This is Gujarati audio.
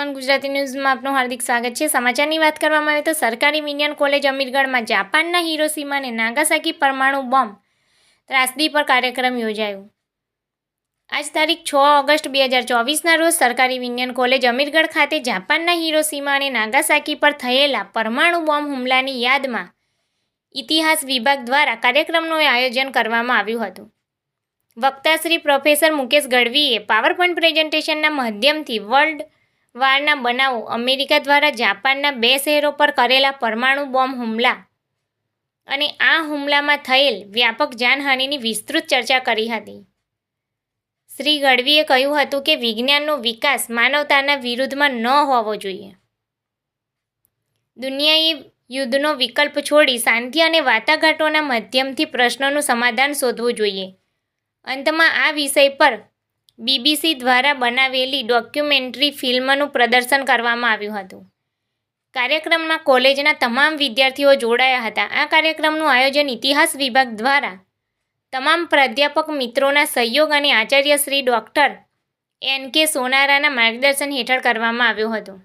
S1 ગુજરાતી ન્યૂઝમાં આપનું હાર્દિક સ્વાગત છે। સમાચારની વાત કરવામાં આવે તો સરકારી વિજ્ઞાન કોલેજ અમીરગઢમાં જાપાનના હિરોશીમા અને નાગાસાકી પરમાણુ બોમ્બ ત્રાસદી પર કાર્યક્રમ યોજાયો। આજ તારીખ 6 ઓગસ્ટ 2024ના રોજ સરકારી વિજ્ઞાન કોલેજ અમીરગઢ ખાતે જાપાનના હિરોશીમા અને નાગાસાકી પર થયેલા પરમાણુ બોમ્બ હુમલાની યાદમાં ઇતિહાસ વિભાગ દ્વારા કાર્યક્રમનું આયોજન કરવામાં આવ્યું હતું। વક્તા શ્રી પ્રોફેસર મુકેશ ગઢવીએ પાવરપોઈન્ટ પ્રેઝન્ટેશનના માધ્યમથી વર્લ્ડ વારના બનાવો, અમેરિકા દ્વારા જાપાનના 2 શહેરો પર કરેલા પરમાણુ બોમ્બ હુમલા અને આ હુમલામાં થયેલ વ્યાપક જાનહાનિની વિસ્તૃત ચર્ચા કરી હતી। શ્રી ગઢવીએ કહ્યું હતું કે વિજ્ઞાનનો વિકાસ માનવતાના વિરુદ્ધમાં ન હોવો જોઈએ। દુનિયાએ યુદ્ધનો વિકલ્પ છોડી શાંતિ અને વાટાઘાટોના માધ્યમથી પ્રશ્નોનું સમાધાન શોધવું જોઈએ। અંતમાં આ વિષય પર BBC દ્વારા બનાવેલી ડોક્યુમેન્ટરી ફિલ્મનું પ્રદર્શન કરવામાં આવ્યું હતું। કાર્યક્રમમાં કોલેજના તમામ વિદ્યાર્થીઓ જોડાયા હતા। આ કાર્યક્રમનું આયોજન ઇતિહાસ વિભાગ દ્વારા તમામ પ્રાધ્યાપક મિત્રોના સહયોગ અને આચાર્ય શ્રી ડૉક્ટર N.K. સોનારાના માર્ગદર્શન હેઠળ કરવામાં આવ્યું હતું।